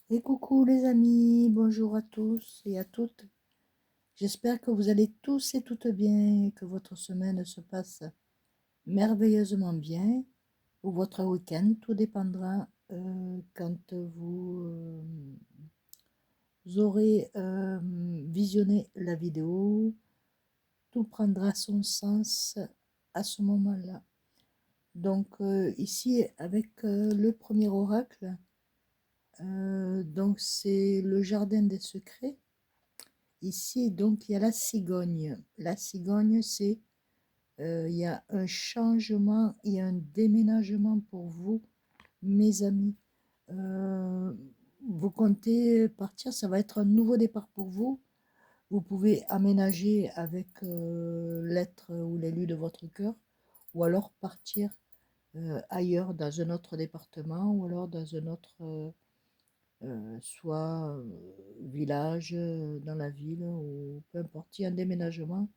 Et coucou les amis, bonjour à tous et à toutes. J'espère que vous allez tous et toutes bien et que votre semaine se passe merveilleusement bien ou votre week-end. Tout dépendra quand vous aurez visionné la vidéo. Tout prendra son sens à ce moment-là. Donc ici avec le premier oracle, donc c'est le jardin des secrets. Ici, donc, il y a la cigogne. La cigogne, c'est, il y a un changement et un déménagement pour vous, mes amis. Euh, Vous comptez partir, ça va être un nouveau départ pour vous. Vous pouvez aménager avec l'être ou l'élu de votre cœur, ou alors partir ailleurs, dans un autre département, ou alors dans un autre, soit village, dans la ville, ou peu importe, il y a un déménagement.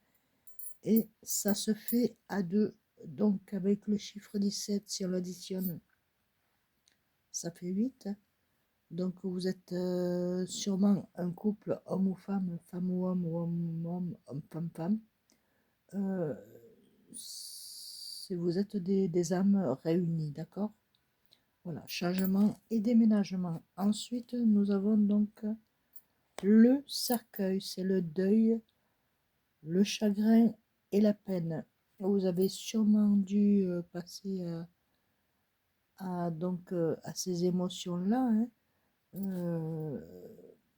Et ça se fait à deux. Donc avec le chiffre 17, si on l'additionne, ça fait 8. Donc vous êtes sûrement un couple homme ou femme, femme ou homme, homme, homme, femme, femme. Euh, vous êtes des âmes réunies, d'accord? Voilà, changement et déménagement. Ensuite, nous avons donc le cercueil, c'est le deuil, le chagrin et la peine. Vous avez sûrement dû passer à ces émotions-là, hein. Euh,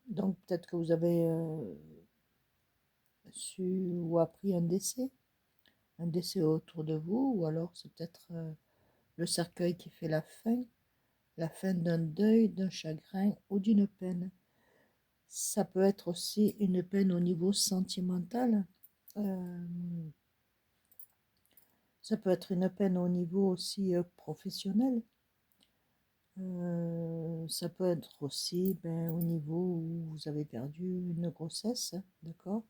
donc peut-être que vous avez su ou appris un décès autour de vous, ou alors c'est peut-être le cercueil qui fait la fin d'un deuil, d'un chagrin ou d'une peine. Ça peut être aussi une peine au niveau sentimental. Euh, Ça peut être une peine au niveau aussi professionnel. Ça peut être aussi au niveau où vous avez perdu une grossesse, d'accord?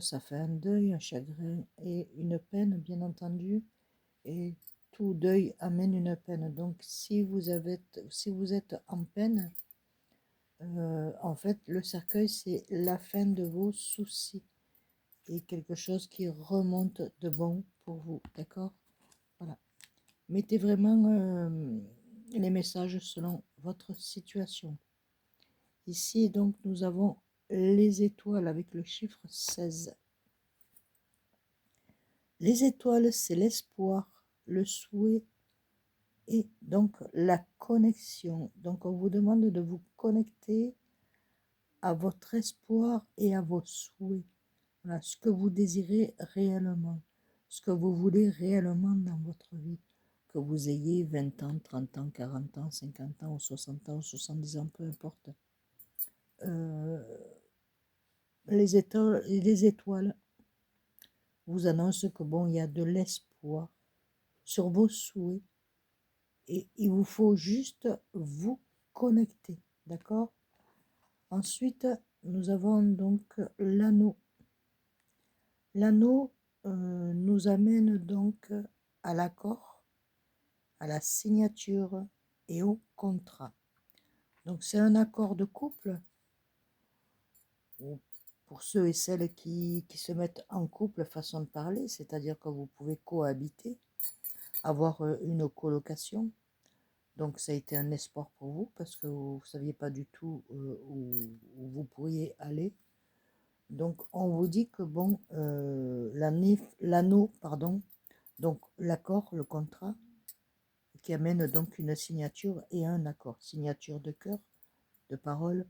Ça fait un deuil, un chagrin et une peine, bien entendu. Et tout deuil amène une peine. Donc, si vous êtes en peine, en fait, le cercueil, c'est la fin de vos soucis et quelque chose qui remonte de bon pour vous, d'accord? Voilà. Mettez vraiment les messages selon votre situation. Ici, donc, nous avons les étoiles avec le chiffre 16. Les étoiles, c'est l'espoir, le souhait et donc la connexion. Donc, on vous demande de vous connecter à votre espoir et à vos souhaits. Voilà, ce que vous désirez réellement, ce que vous voulez réellement dans votre vie. Que vous ayez 20 ans, 30 ans, 40 ans, 50 ans, ou 60 ans, ou 70 ans, peu importe. Euh, les étoiles vous annoncent que bon, il y a de l'espoir sur vos souhaits et il vous faut juste vous connecter, d'accord? Ensuite, nous avons donc l'anneau. L'anneau nous amène donc à l'accord, à la signature et au contrat. Donc c'est un accord de couple, ou pour ceux et celles qui se mettent en couple, façon de parler, c'est-à-dire que vous pouvez cohabiter, avoir une colocation. Donc ça a été un espoir pour vous parce que vous ne saviez pas du tout où vous pourriez aller. Donc on vous dit que bon, l'anneau, pardon, donc l'accord, le contrat, qui amène donc une signature et un accord. Signature de cœur, de parole,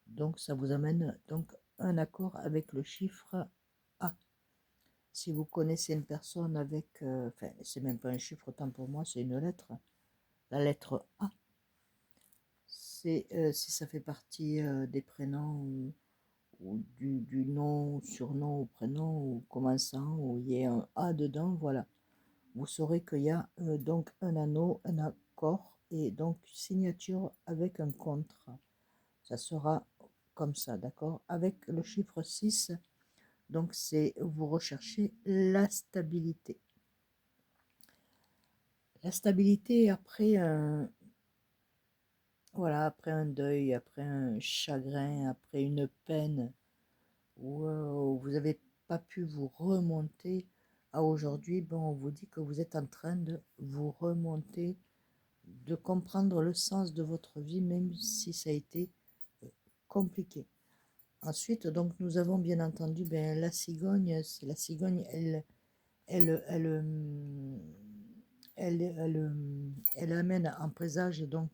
donc ça vous amène donc un accord avec le chiffre A. Si vous connaissez une personne avec, enfin c'est même pas un chiffre autant pour moi, c'est une lettre, la lettre A. C'est si ça fait partie des prénoms ou du nom, surnom ou prénom ou commençant, où il y a un A dedans, voilà. Vous saurez qu'il y a donc un anneau, un accord et donc signature avec un contrat. Ça sera comme ça, d'accord? Avec le chiffre 6, donc c'est vous recherchez la stabilité. La stabilité après voilà, après un deuil, après un chagrin, après une peine, où vous n'avez pas pu vous remonter à aujourd'hui, bon, on vous dit que vous êtes en train de vous remonter, de comprendre le sens de votre vie, même si ça a été compliqué. Ensuite, donc, nous avons bien entendu ben, la cigogne. C'est la cigogne, elle, elle, elle amène en présage donc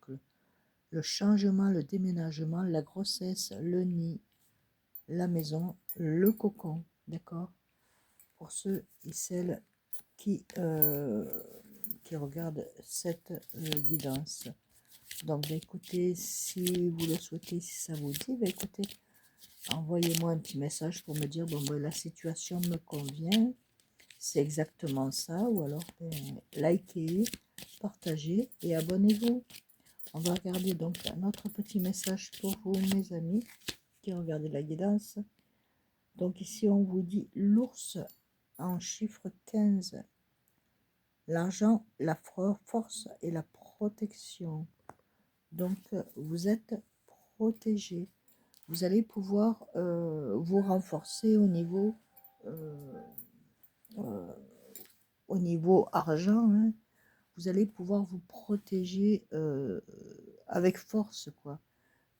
le changement, le déménagement, la grossesse, le nid, la maison, le cocon, d'accord? Pour ceux et celles qui regardent cette guidance. Donc, bah, écoutez, si vous le souhaitez, si ça vous dit, bah, écoutez, envoyez-moi un petit message pour me dire, bon, bah, la situation me convient, c'est exactement ça, ou alors, ben, likez, partagez et abonnez-vous. On va regarder donc un autre petit message pour vous, mes amis, qui regardent la guidance. Donc ici, on vous dit l'ours en chiffre 15. L'argent, la force et la protection. Donc, vous êtes protégé. Vous allez pouvoir vous renforcer euh, euh, au niveau argent. Hein. Vous allez pouvoir vous protéger avec force, quoi.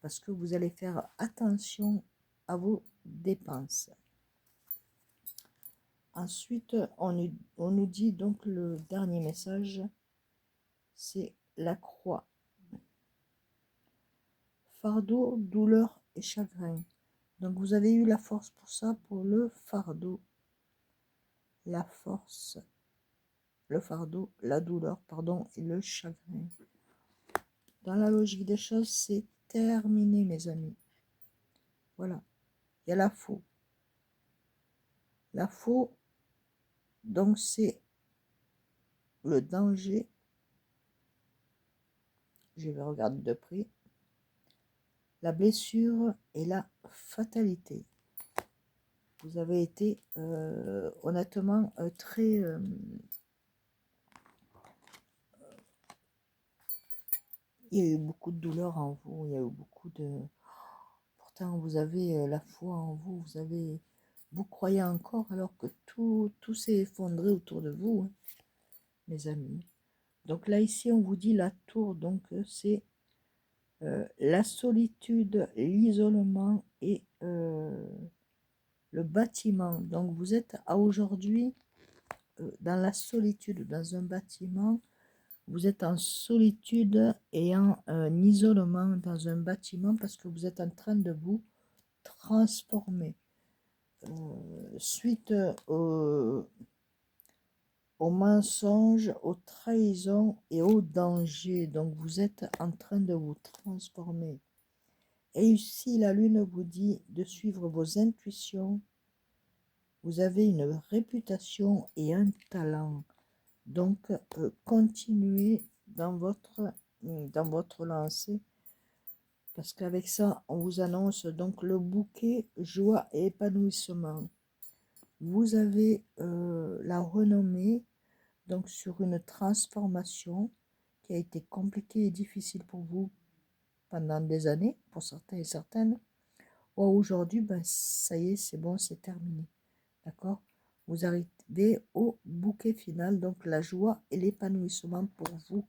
Parce que vous allez faire attention à vos dépenses. Ensuite, on nous dit donc le dernier message, c'est la croix. Fardeau, douleur et chagrin. Donc vous avez eu la force pour ça, pour le fardeau, la force, le fardeau, la douleur, pardon, et le chagrin. Dans la logique des choses, c'est terminé, mes amis. Voilà. Il y a la faux. La faux, donc c'est le danger. Je vais regarder de près. La blessure et la fatalité. Vous avez été honnêtement très... il y a eu beaucoup de douleur en vous, il y a eu beaucoup de... Pourtant, vous avez la foi en vous, vous croyez encore alors que tout s'est effondré autour de vous, hein, mes amis. Donc là, ici, on vous dit la tour, donc c'est la solitude, l'isolement et le bâtiment. Donc vous êtes à aujourd'hui dans la solitude, dans un bâtiment. Vous êtes en solitude et en isolement dans un bâtiment parce que vous êtes en train de vous transformer. Suite aux mensonges, aux trahisons et aux dangers. Donc vous êtes en train de vous transformer. Et ici, la lune vous dit de suivre vos intuitions. Vous avez une réputation et un talent. Donc, continuez dans votre lancée. Parce qu'avec ça, on vous annonce donc le bouquet joie et épanouissement. Vous avez la renommée donc sur une transformation qui a été compliquée et difficile pour vous pendant des années, pour certains et certaines. Aujourd'hui, ben, ça y est, c'est bon, c'est terminé. D'accord? Vous arrivez au bouquet final, donc la joie et l'épanouissement pour vous.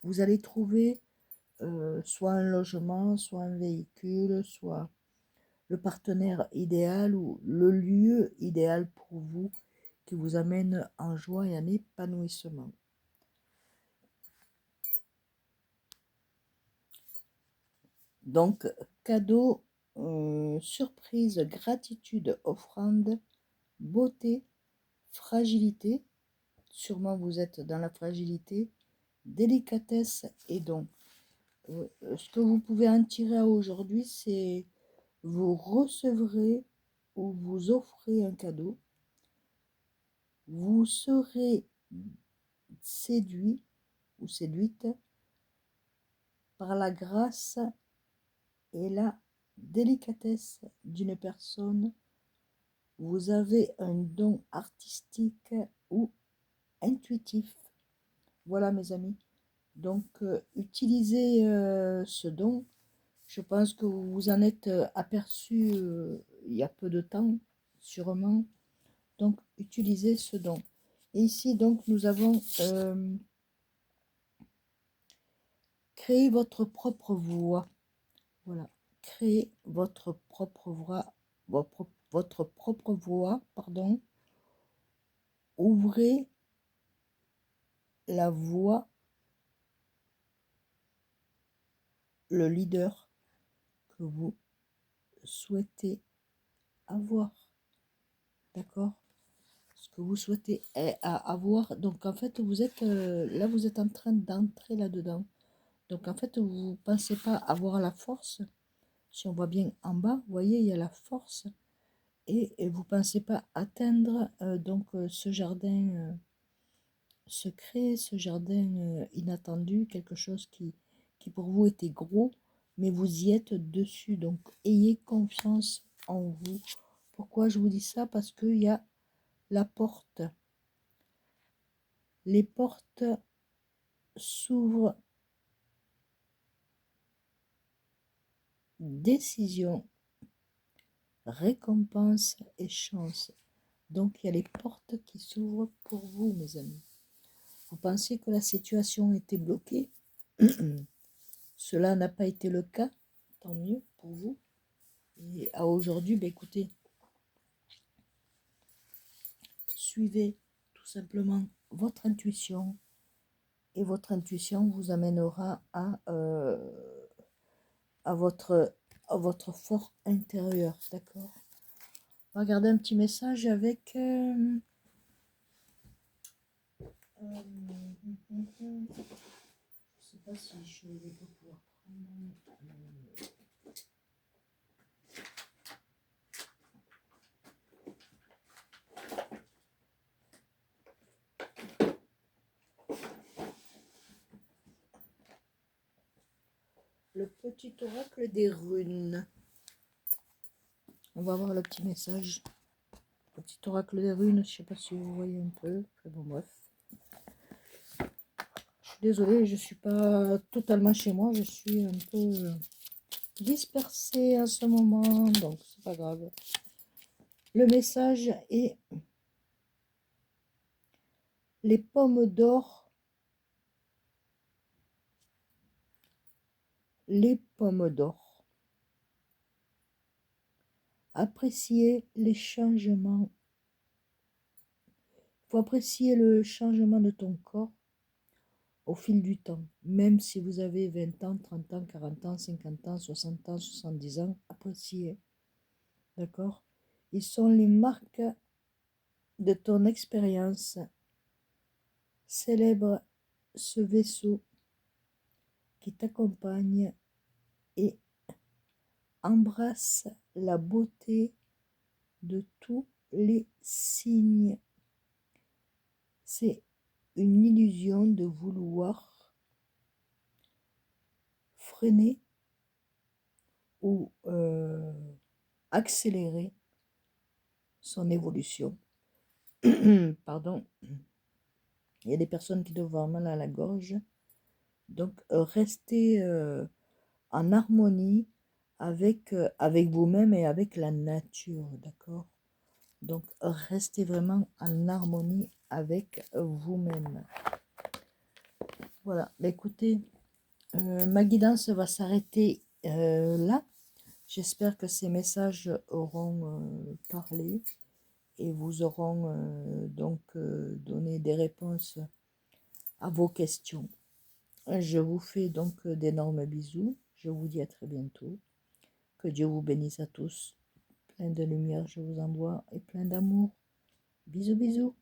Vous allez trouver soit un logement, soit un véhicule, soit le partenaire idéal ou le lieu idéal pour vous qui vous amène en joie et en épanouissement. Donc, cadeau, surprise, gratitude, offrande, beauté, fragilité. Sûrement vous êtes dans la fragilité, délicatesse et don. Ce que vous pouvez en tirer aujourd'hui, c'est vous recevrez ou vous offrez un cadeau. Vous serez séduit ou séduite par la grâce et la délicatesse d'une personne. Vous avez un don artistique ou intuitif. Voilà mes amis. Donc, utilisez ce don. Je pense que vous vous en êtes aperçu il y a peu de temps, sûrement. Donc, utilisez ce don. Et ici, donc, nous avons créé votre propre voix. Voilà. Créez votre propre voix, votre propre voix, pardon. Ouvrez la voix, le leader que vous souhaitez avoir. D'accord? Ce que vous souhaitez avoir. Donc, en fait, vous êtes là, vous êtes en train d'entrer là-dedans. Donc, en fait, vous ne pensez pas avoir la force. Si on voit bien en bas, vous voyez, il y a la force. Et vous ne pensez pas atteindre ce jardin secret, ce jardin inattendu, quelque chose qui pour vous était gros, mais vous y êtes dessus. Donc, ayez confiance en vous. Pourquoi je vous dis ça? Parce qu'il y a la porte. Les portes s'ouvrent. Décision, récompense et chance. Donc, il y a les portes qui s'ouvrent pour vous, mes amis. Vous pensez que la situation était bloquée? Cela n'a pas été le cas. Tant mieux pour vous. Et à aujourd'hui, ben écoutez, suivez tout simplement votre intuition. Et votre intuition vous amènera à votre fort intérieur. D'accord? Regardez un petit message avec... je sais pas si je vais pouvoir prendre... le petit oracle des runes. On va voir le petit message. Le petit oracle des runes, je sais pas si vous voyez un peu. Enfin bon, bref. Je suis désolée, je suis pas totalement chez moi. Je suis un peu dispersée à ce moment, donc c'est pas grave. Le message est les pommes d'or. Les pommes d'or. Appréciez les changements. Il faut apprécier le changement de ton corps au fil du temps. Même si vous avez 20 ans, 30 ans, 40 ans, 50 ans, 60 ans, 70 ans, appréciez. D'accord? Ils sont les marques de ton expérience. Célèbre ce vaisseau qui t'accompagne et embrasse la beauté de tous les signes. C'est une illusion de vouloir freiner ou accélérer son évolution. Pardon. Il y a des personnes qui doivent avoir mal à la gorge. Donc, restez en harmonie avec vous-même et avec la nature, d'accord? Donc, restez vraiment en harmonie avec vous-même. Voilà, bah, écoutez, ma guidance va s'arrêter là. J'espère que ces messages auront parlé et vous auront donné des réponses à vos questions. Je vous fais donc d'énormes bisous. Je vous dis à très bientôt. Que Dieu vous bénisse à tous. Plein de lumière, je vous envoie, et plein d'amour. Bisous, bisous.